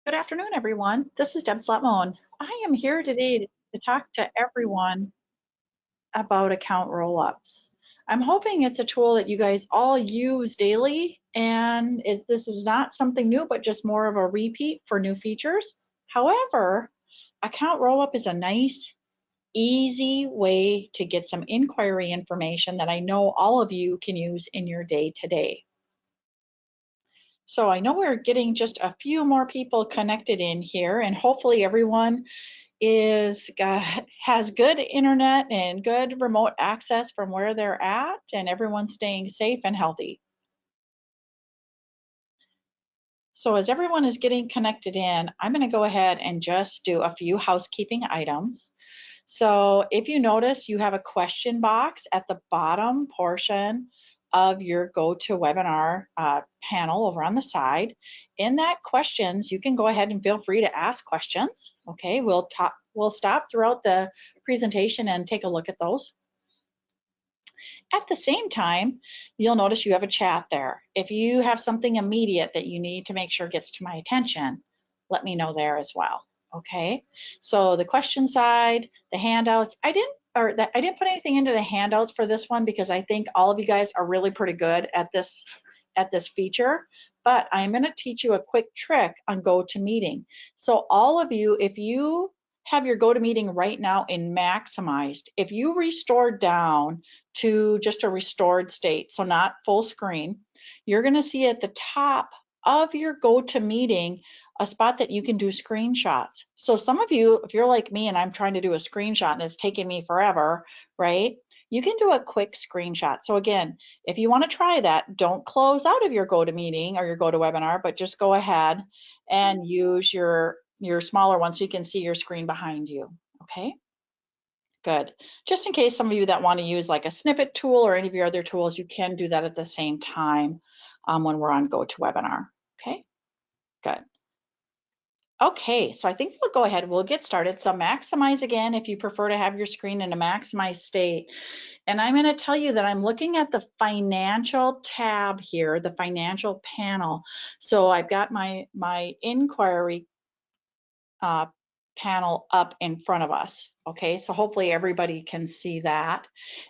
Good afternoon, everyone. This is Deb Slutmone. I am here today to talk to everyone about account roll-ups. I'm hoping it's a tool that you guys all use daily, and this is not something new, but just more of a repeat for new features. However, account roll-up is a nice, easy way to get some inquiry information that I know all of you can use in your day-to-day. So I know we're getting just a few more people connected in here, and hopefully everyone has good internet and good remote access from where they're at, and everyone's staying safe and healthy. So as everyone is getting connected in, I'm going to go ahead and just do a few housekeeping items. So if you notice, you have a question box at the bottom portion of your GoToWebinar panel over on the side. In that questions, you can go ahead and feel free to ask questions. Okay, we'll stop throughout the presentation and take a look at those. At the same time, you'll notice you have a chat there. If you have something immediate that you need to make sure gets to my attention, let me know there as well. Okay, so the question side, the handouts, I didn't put anything into the handouts for this one because I think all of you guys are really pretty good at this feature, but I'm going to teach you a quick trick on GoToMeeting. So all of you, if you have your GoToMeeting right now in maximized, if you restore down to just a restored state, so not full screen, you're going to see at the top of your GoToMeeting a spot that you can do screenshots. So some of you, if you're like me and I'm trying to do a screenshot and it's taking me forever, right? You can do a quick screenshot. So again, if you want to try that, don't close out of your GoToMeeting or your GoToWebinar, but just go ahead and use your smaller one so you can see your screen behind you. Okay, good. Just in case some of you that want to use like a snippet tool or any of your other tools, you can do that at the same time when we're on GoToWebinar. Okay, good. Okay, so I think we'll go ahead, we'll get started. So maximize again if you prefer to have your screen in a maximized state. And I'm going to tell you that I'm looking at the financial tab here, the financial panel. So I've got my inquiry panel up in front of us. Okay, so hopefully everybody can see that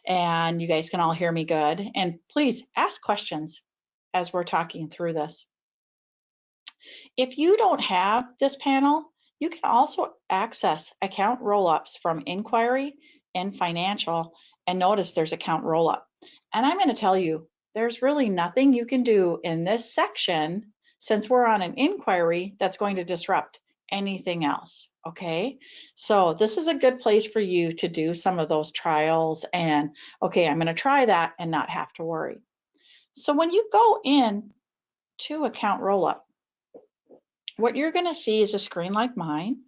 and you guys can all hear me good. And please ask questions as we're talking through this. If you don't have this panel, you can also access account roll-ups from inquiry and financial, and notice there's account roll-up. And I'm going to tell you, there's really nothing you can do in this section, since we're on an inquiry, that's going to disrupt anything else. Okay, so this is a good place for you to do some of those trials and, okay, I'm going to try that and not have to worry. So when you go in to account roll-up, what you're going to see is a screen like mine.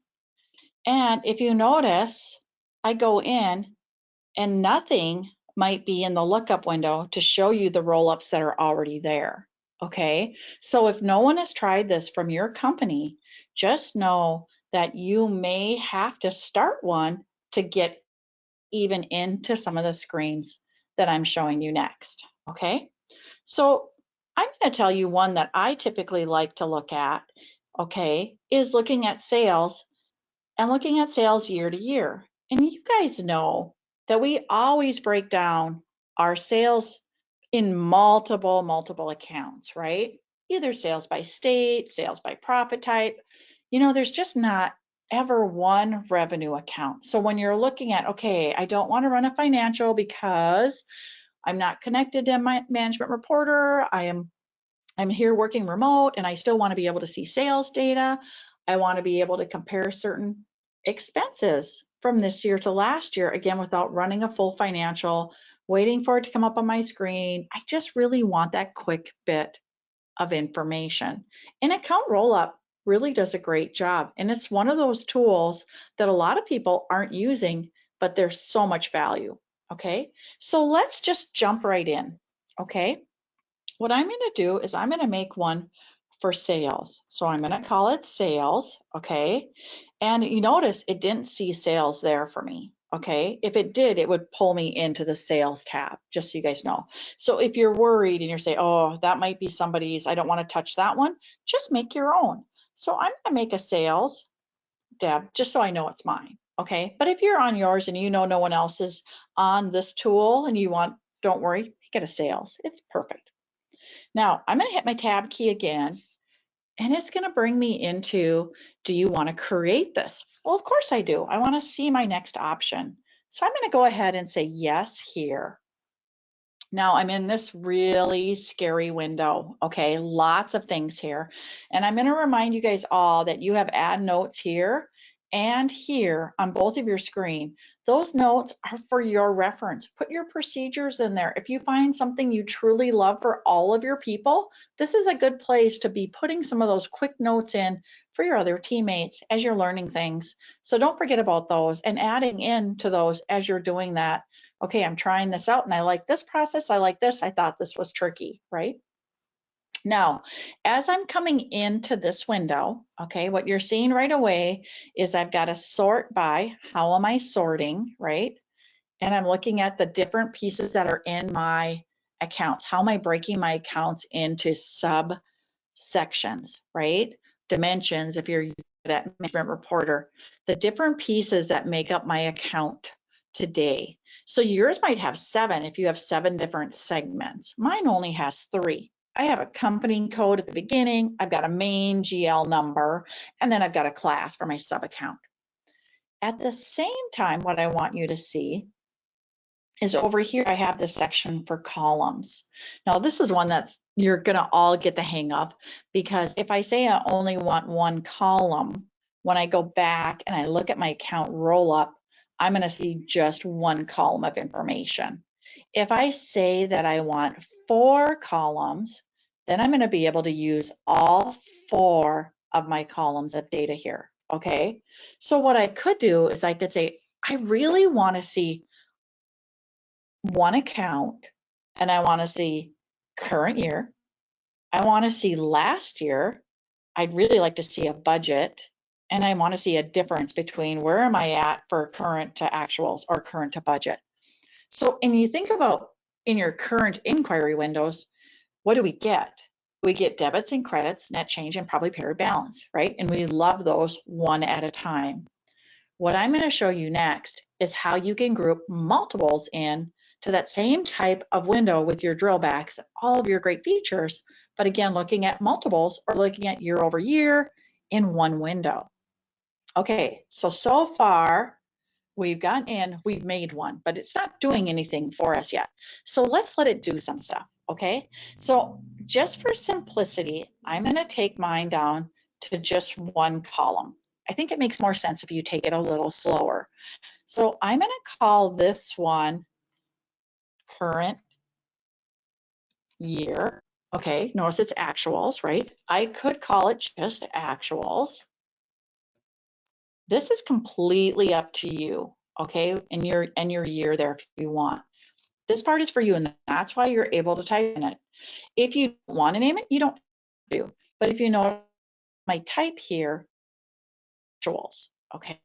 And if you notice, I go in and nothing might be in the lookup window to show you the roll-ups that are already there. Okay, so if no one has tried this from your company, just know that you may have to start one to get even into some of the screens that I'm showing you next. Okay, so I'm going to tell you one that I typically like to look at, okay, is looking at sales and looking at sales year to year. And you guys know that we always break down our sales in multiple accounts, right? Either sales by state, sales by profit type. You know, there's just not ever one revenue account. So when you're looking at, okay, I don't want to run a financial because I'm not connected to my management reporter, I'm here working remote and I still want to be able to see sales data. I want to be able to compare certain expenses from this year to last year, again, without running a full financial, waiting for it to come up on my screen. I just really want that quick bit of information. And account rollup really does a great job. And it's one of those tools that a lot of people aren't using, but there's so much value. Okay, so let's just jump right in. Okay, what I'm going to do is I'm going to make one for sales. So I'm going to call it sales, okay? And you notice it didn't see sales there for me, okay? If it did, it would pull me into the sales tab, just so you guys know. So if you're worried and you're saying, oh, that might be somebody's, I don't want to touch that one, just make your own. So I'm going to make a sales, Deb, just so I know it's mine. Okay. But if you're on yours and you know no one else is on this tool and you want, don't worry, make it a sales. It's perfect. Now I'm going to hit my tab key again, and it's going to bring me into, do you want to create this? Well, of course I do. I want to see my next option. So I'm going to go ahead and say yes here. Now I'm in this really scary window, okay? Lots of things here. And I'm gonna remind you guys all that you have add notes here and here on both of your screen. Those notes are for your reference. Put your procedures in there. If you find something you truly love for all of your people, this is a good place to be putting some of those quick notes in for your other teammates as you're learning things. So don't forget about those and adding in to those as you're doing that. Okay, I'm trying this out and I like this process. I like this. I thought this was tricky, right? Now, as I'm coming into this window, okay, what you're seeing right away is I've got to sort by. How am I sorting, right? And I'm looking at the different pieces that are in my accounts. How am I breaking my accounts into subsections, right? Dimensions, if you're that management reporter, the different pieces that make up my account today. So yours might have 7 if you have 7 different segments. Mine only has 3. I have a company code at the beginning, I've got a main GL number, and then I've got a class for my sub account. At the same time, what I want you to see is over here, I have this section for columns. Now, this is one that you're gonna all get the hang of, because if I say I only want one column, when I go back and I look at my account roll up, I'm gonna see just one column of information. If I say that I want 4 columns, then I'm gonna be able to use all 4 of my columns of data here, okay? So what I could do is I could say, I really wanna see one account and I want to see current year. I want to see last year. I'd really like to see a budget, and I want to see a difference between where am I at for current to actuals or current to budget. So, and you think about in your current inquiry windows, what do we get? We get debits and credits, net change, and probably period balance, right? And we love those one at a time. What I'm going to show you next is how you can group multiples in to that same type of window with your drill backs, all of your great features, but again, looking at multiples or looking at year over year in one window. Okay, so far we've gotten in, we've made one, but it's not doing anything for us yet. So let's let it do some stuff, okay? So just for simplicity, I'm going to take mine down to just one column. I think it makes more sense if you take it a little slower. So I'm going to call this one current year. Okay, notice it's actuals, right? I could call it just actuals. This is completely up to you, okay? And your year there if you want. This part is for you, and that's why you're able to type in it. If you want to name it, you don't have to. But if you know my type here, actuals, okay?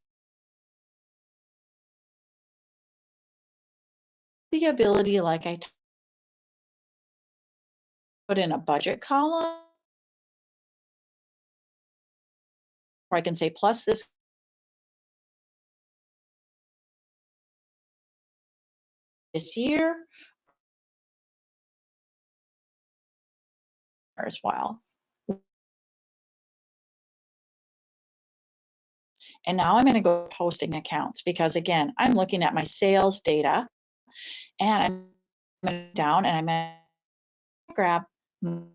The ability, like I put in a budget column, or I can say plus this year as well. And now I'm going to go posting accounts because again, I'm looking at my sales data and I'm down and I'm going to grab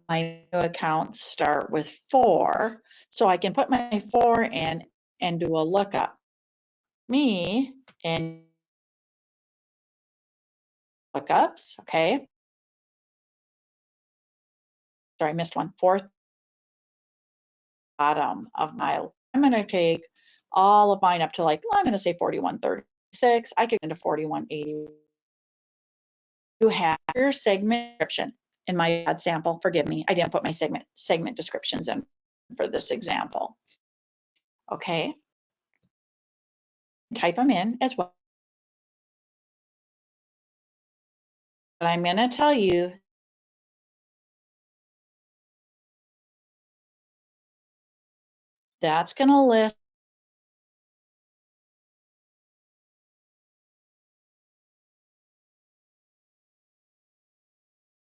my new accounts start with 4 so I can put my 4 in and do a lookup. Me and lookups, okay. Sorry, I missed one. 4th bottom of my, I'm going to take all of mine up to like, well, I'm going to say 4136. I could go into 4180. You have your segment description. In my ad sample, forgive me, I didn't put my segment descriptions in for this example. Okay, type them in as well. But I'm going to tell you That's going to list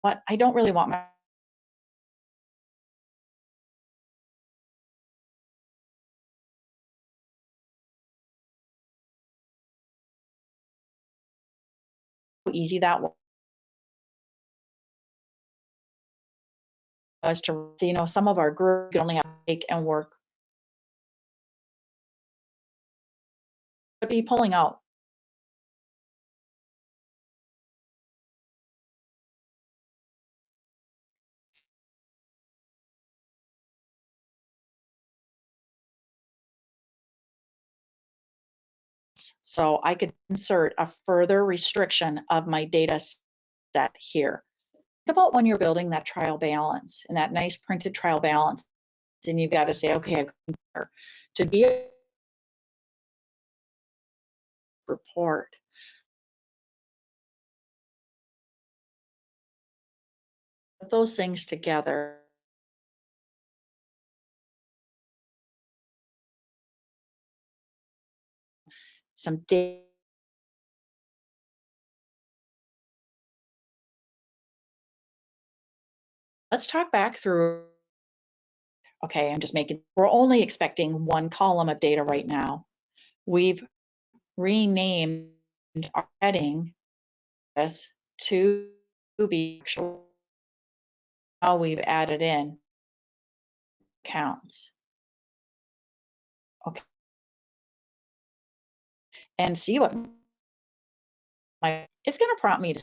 what I don't really want my easy that was to, you know, some of our groups only have to take and work, but be pulling out. So I could insert a further restriction of my data set here. Think about when you're building that trial balance and that nice printed trial balance, and you've got to say, okay, to be a report. Put those things together. Some data. Let's talk back through. Okay, we're only expecting one column of data right now. We've renamed our heading this to be actual. Now we've added in counts. Okay. And see what it's going to prompt me to.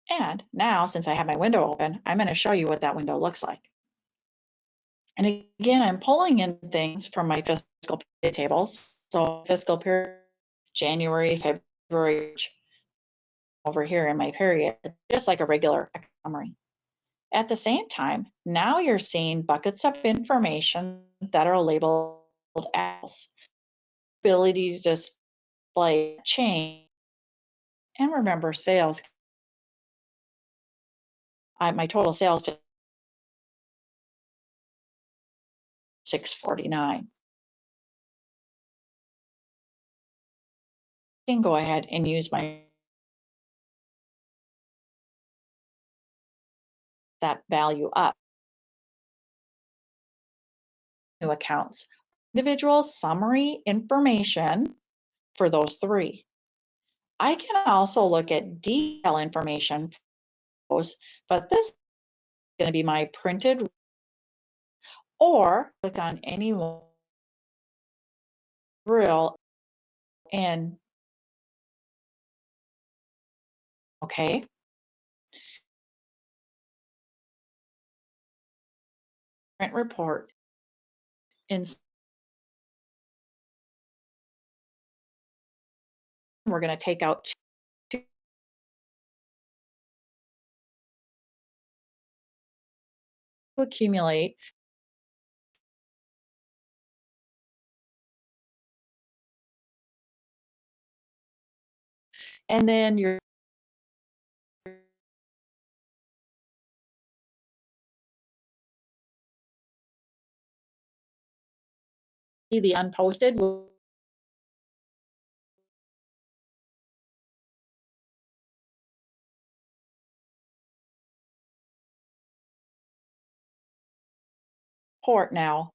And now, since I have my window open, I'm going to show you what that window looks like. And again, I'm pulling in things from my fiscal period tables. So fiscal period, January, February, over here in my period, just like a regular summary. At the same time, now you're seeing buckets of information that are labeled as ability to display change. And remember, sales, my total sales to 649. I can go ahead and use that value up. New accounts, individual summary information for those three. I can also look at detail information for those, but this is going to be my printed, or click on any one drill in. Okay. Print report. And we're going to take out two to accumulate. And then you're the unposted report now.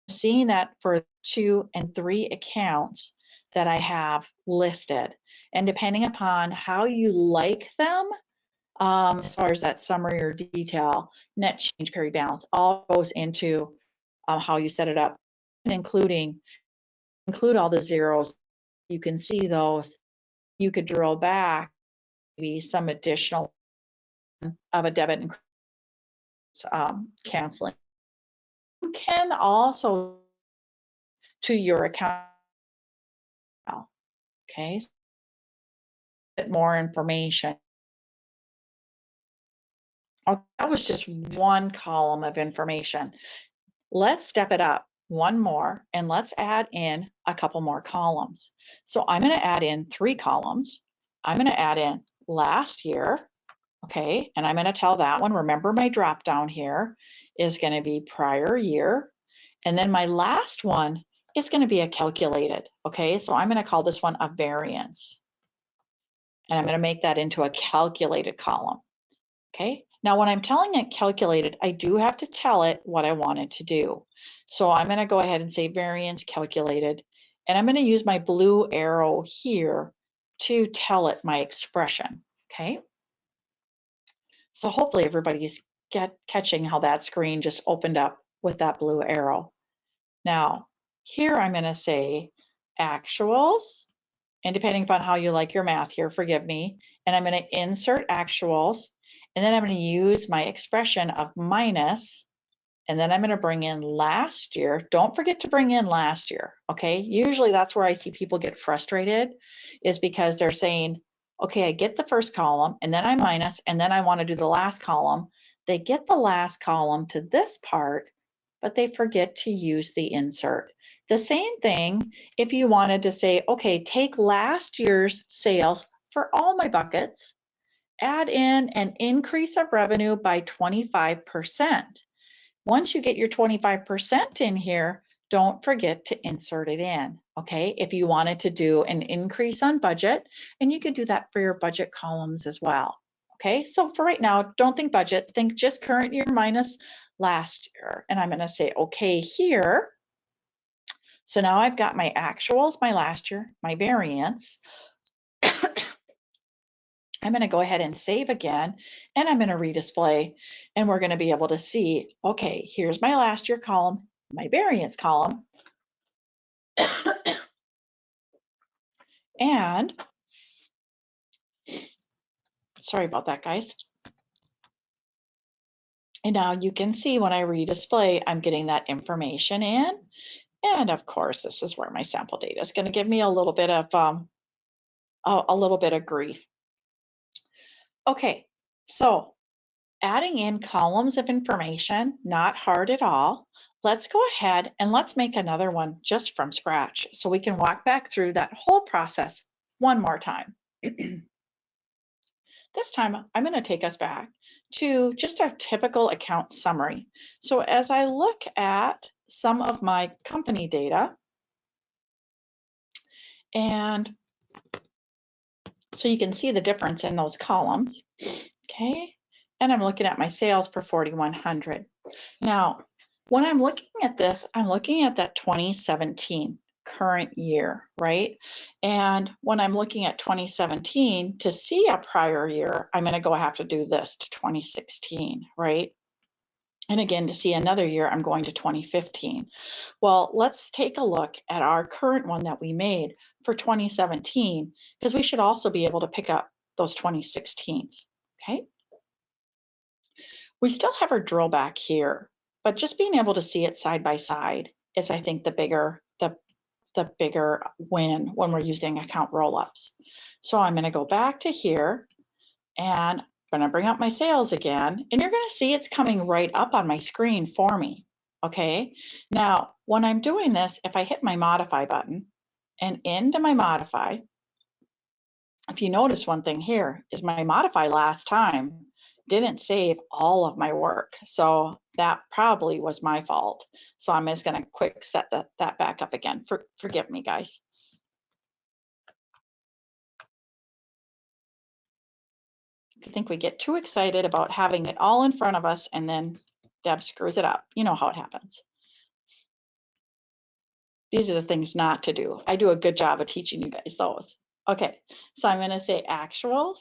Seeing that for 2 and 3 accounts that I have listed, and depending upon how you like them, as far as that summary or detail, net change, period balance, all goes into how you set it up, and include all the zeros. You can see those. You could drill back, maybe some additional of a debit and canceling. You can also to your account. Okay, bit more information. Okay, that was just one column of information. Let's step it up one more and let's add in a couple more columns. So I'm going to add in 3 columns. I'm going to add in last year. Okay, and I'm going to tell that one, remember my drop down here is going to be prior year. And then my last one is going to be a calculated. Okay, so I'm going to call this one a variance. And I'm going to make that into a calculated column. Okay, now when I'm telling it calculated, I do have to tell it what I want it to do. So I'm going to go ahead and say variance calculated, and I'm going to use my blue arrow here to tell it my expression. Okay, so hopefully everybody's catching how that screen just opened up with that blue arrow. Now here I'm going to say actuals, and depending upon how you like your math here, forgive me, and I'm going to insert actuals, and then I'm going to use my expression of minus, and then I'm going to bring in last year. Don't forget to bring in last year, okay? Usually that's where I see people get frustrated, is because they're saying, okay, I get the first column, and then I minus, and then I want to do the last column. They get the last column to this part, but they forget to use the insert. The same thing if you wanted to say, okay, take last year's sales for all my buckets, add in an increase of revenue by 25%. Once you get your 25% in here, don't forget to insert it in, okay? If you wanted to do an increase on budget, and you could do that for your budget columns as well, okay? So for right now, don't think budget, think just current year minus last year. And I'm gonna say okay here. So now I've got my actuals, my last year, my variance. I'm going to go ahead and save again, and I'm going to redisplay, and we're going to be able to see, okay, here's my last year column, my variance column, and sorry about that, guys. And now you can see when I redisplay, I'm getting that information in. And of course, this is where my sample data is going to give me a little bit of grief. Okay, so adding in columns of information, not hard at all. Let's go ahead and let's make another one just from scratch so we can walk back through that whole process one more time. This time, I'm going to take us back to just a typical account summary. So as I look at some of my company data, and so you can see the difference in those columns, okay? And I'm looking at my sales for 4,100. Now, when I'm looking at this, I'm looking at that 2017 current year, right? And when I'm looking at 2017 to see a prior year, I'm going to go have to do this to 2016, right? And again, to see another year, I'm going to 2015. Well, let's take a look at our current one that we made for 2017, because we should also be able to pick up those 2016s, okay? We still have our drill back here, but just being able to see it side by side is, I think, the bigger win when we're using account roll-ups. So I'm going to go back to here, and I'm going to bring up my sales again, and you're going to see it's coming right up on my screen for me. Okay, now when I'm doing this, if I hit my modify button and into my modify, if you notice one thing here is my modify last time didn't save all of my work. So that probably was my fault. So I'm just going to quick set that back up again. Forgive me, guys. I think we get too excited about having it all in front of us, and then Deb screws it up. You know how it happens. These are the things not to do. I do a good job of teaching you guys those. Okay, so I'm going to say actuals,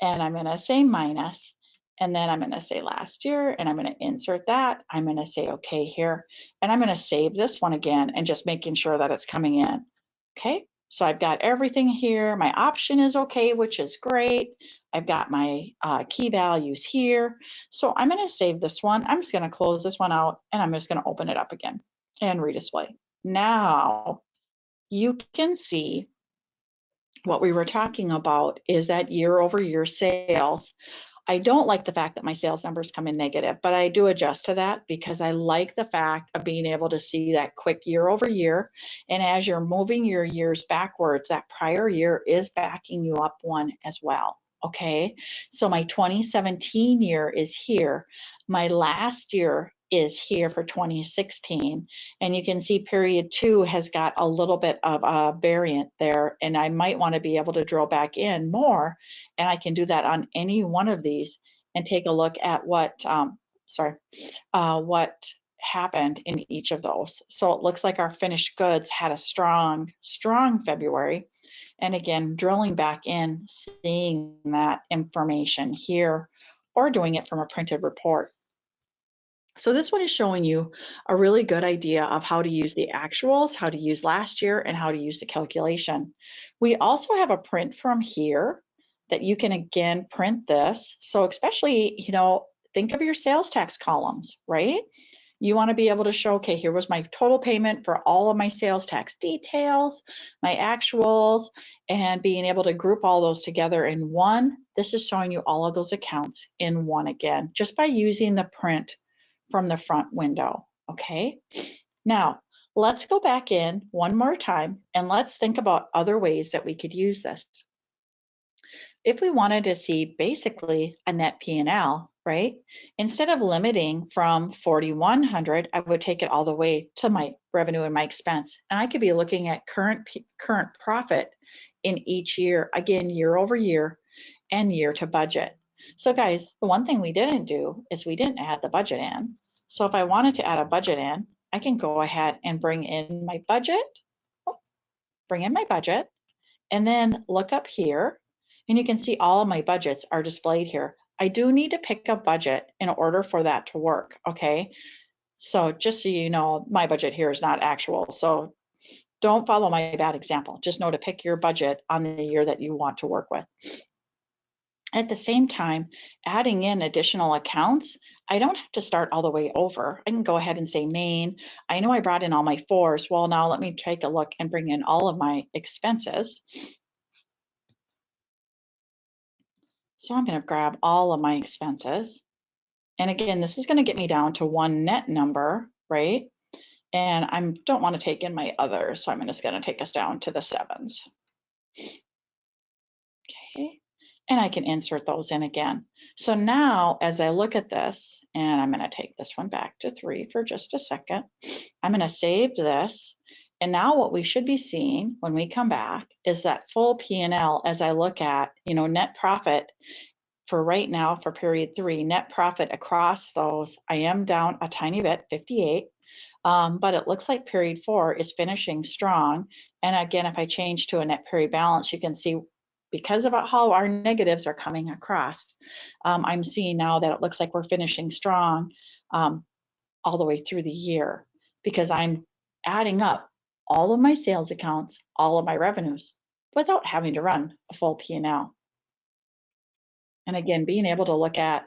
and I'm going to say minus, and then I'm going to say last year, and I'm going to insert that. I'm going to say okay here, and I'm going to save this one again and just making sure that it's coming in. Okay, so I've got everything here. My option is okay, which is great. I've got my key values here. So I'm going to save this one. I'm just going to close this one out, and I'm just going to open it up again and redisplay. Now you can see what we were talking about is that year over year sales. I don't like the fact that my sales numbers come in negative, but I do adjust to that because I like the fact of being able to see that quick year over year. And as you're moving your years backwards, that prior year is backing you up one as well. okay? So my 2017 year is here. My last year is here for 2016. And you can see period 2 has got a little bit of a variant there, and I might want to be able to drill back in more, and I can do that on any one of these and take a look at what, what happened in each of those. So it looks like our finished goods had a strong February. And again, drilling back in, seeing that information here, or doing it from a printed report. So this one is showing you a really good idea of how to use the actuals, how to use last year, and how to use the calculation. We also have a print from here that you can again print this. So especially, think of your sales tax columns, right? You want to be able to show, okay, here was my total payment for all of my sales tax details, my actuals, and being able to group all those together in one. This is showing you all of those accounts in one again, just by using the print from the front window, okay? Now, let's go back in one more time and let's think about other ways that we could use this. If we wanted to see basically a net P&L, right? Instead of limiting from 4,100, I would take it all the way to my revenue and my expense. And I could be looking at current profit in each year, again, year over year and year to budget. So guys, the one thing we didn't do is we didn't add the budget in. So if I wanted to add a budget in, I can go ahead and bring in my budget, and then look up here, and you can see all of my budgets are displayed here. I do need to pick a budget in order for that to work, okay? So just so you know, my budget here is not actual, so don't follow my bad example. Just know to pick your budget on the year that you want to work with. At the same time, adding in additional accounts, I don't have to start all the way over. I can go ahead and say main. I know I brought in all my fours. Well, now let me take a look and bring in all of my expenses. So I'm going to grab all of my expenses. And again, this is going to get me down to one net number, right? And I don't want to take in my others, so I'm just going to take us down to the sevens. Okay, and I can insert those in again. So now as I look at this, and I'm going to take this one back to 3 for just a second, I'm going to save this. And now what we should be seeing when we come back is that full P&L as I look at, net profit for right now for period 3, net profit across those. I am down a tiny bit, 58. But it looks like period 4 is finishing strong. And again, if I change to a net period balance, you can see because of how our negatives are coming across, I'm seeing now that it looks like we're finishing strong all the way through the year, because I'm adding up all of my sales accounts, all of my revenues, without having to run a full P&L. And again, being able to look at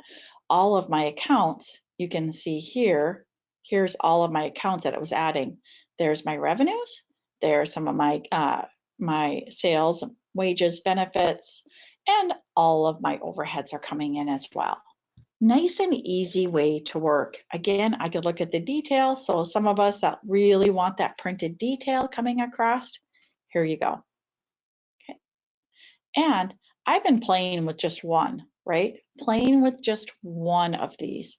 all of my accounts, you can see here, here's all of my accounts that it was adding. There's my revenues, there's some of my sales, wages, benefits, and all of my overheads are coming in as well. Nice and easy way to work. Again, I could look at the detail. So some of us that really want that printed detail coming across, here you go. Okay. And I've been playing with just one, right? Playing with just one of these.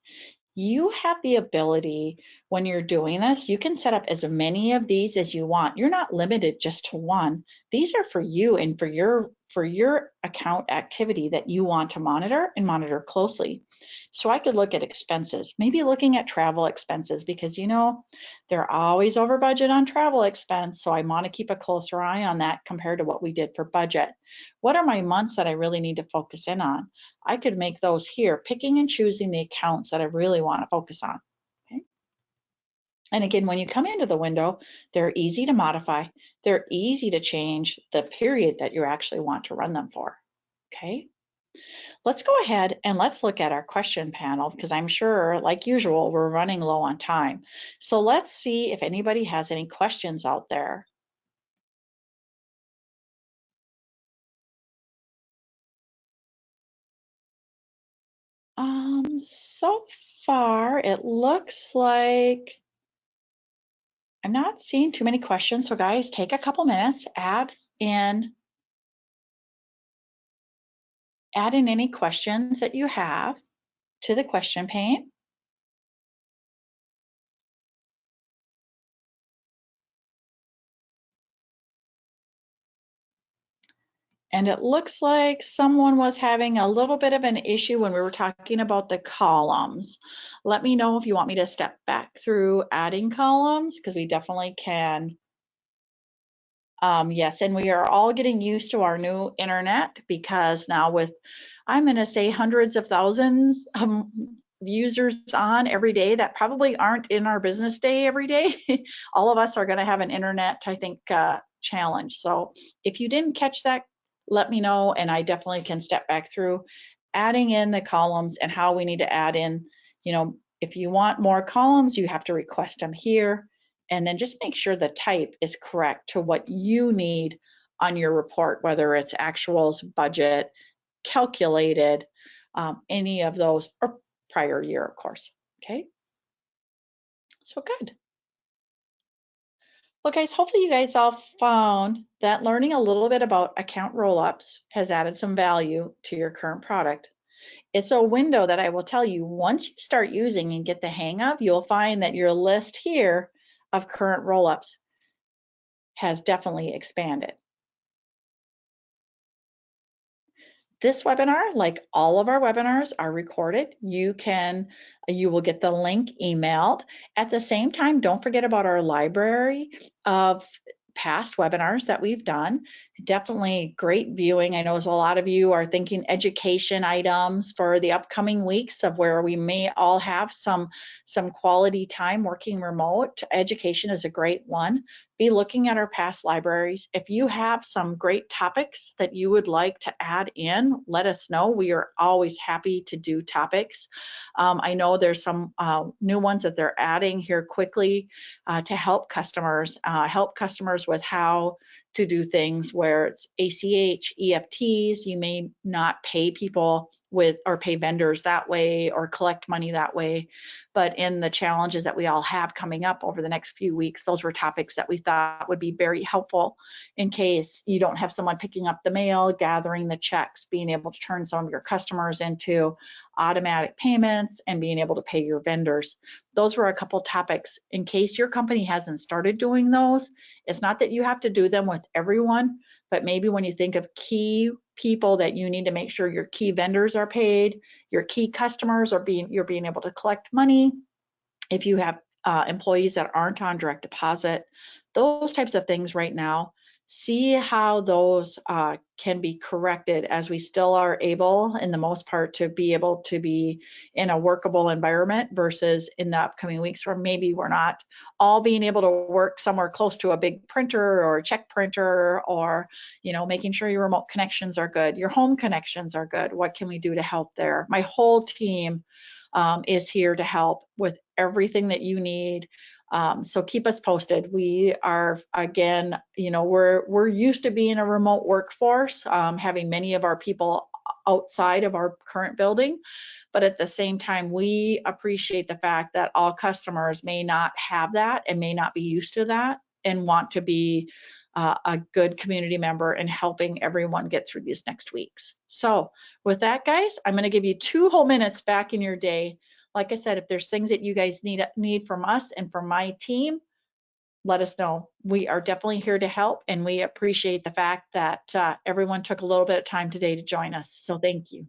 You have the ability when you're doing this, you can set up as many of these as you want. You're not limited just to one. These are for you and for your account activity that you want to monitor and monitor closely. So I could look at expenses, maybe looking at travel expenses, because they're always over budget on travel expense. So I want to keep a closer eye on that compared to what we did for budget. What are my months that I really need to focus in on? I could make those here, picking and choosing the accounts that I really want to focus on. Okay. And again, when you come into the window, they're easy to modify. They're easy to change the period that you actually want to run them for. Okay. Let's go ahead and let's look at our question panel, because I'm sure, like usual, we're running low on time. So let's see if anybody has any questions out there. So far, it looks like I'm not seeing too many questions. So guys, take a couple minutes, add in add in any questions that you have to the question pane. And it looks like someone was having a little bit of an issue when we were talking about the columns. Let me know if you want me to step back through adding columns, because we definitely can. Yes, and we are all getting used to our new internet, because now with, I'm going to say, hundreds of thousands users on every day that probably aren't in our business day every day, all of us are going to have an internet, I think, challenge. So if you didn't catch that, let me know, and I definitely can step back through adding in the columns and how we need to add in, if you want more columns, you have to request them here. And then just make sure the type is correct to what you need on your report, whether it's actuals, budget, calculated, any of those, or prior year, of course. Okay, so good. Well, guys, hopefully you guys all found that learning a little bit about account roll-ups has added some value to your current product. It's a window that I will tell you, once you start using and get the hang of, you'll find that your list here of current roll-ups has definitely expanded. This webinar, like all of our webinars, are recorded. You will get the link emailed. At the same time, don't forget about our library of past webinars that we've done. Definitely great viewing. I know a lot of you are thinking education items for the upcoming weeks of where we may all have some quality time working remote. Education is a great one. Be looking at our past libraries. If you have some great topics that you would like to add in, let us know. We are always happy to do topics. I know there's some new ones that they're adding here quickly to help customers with how to do things where it's ACH, EFTs. You may not pay people with, or pay vendors that way, or collect money that way. But in the challenges that we all have coming up over the next few weeks, those were topics that we thought would be very helpful in case you don't have someone picking up the mail, gathering the checks, being able to turn some of your customers into automatic payments, and being able to pay your vendors. Those were a couple topics. In case your company hasn't started doing those, it's not that you have to do them with everyone, but maybe when you think of key people that you need to make sure your key vendors are paid, your key customers are you're being able to collect money, if you have employees that aren't on direct deposit, those types of things right now. See how those can be corrected as we still are able, in the most part, to be able to be in a workable environment versus in the upcoming weeks where maybe we're not all being able to work somewhere close to a big printer or a check printer, or making sure your remote connections are good, your home connections are good. What can we do to help there? My whole team is here to help with everything that you need. So keep us posted. We are, again, we're used to being a remote workforce, having many of our people outside of our current building. But at the same time, we appreciate the fact that all customers may not have that and may not be used to that, and want to be a good community member in helping everyone get through these next weeks. So with that, guys, I'm going to give you 2 whole minutes back in your day. Like I said, if there's things that you guys need from us and from my team, let us know. We are definitely here to help, and we appreciate the fact that everyone took a little bit of time today to join us. So thank you.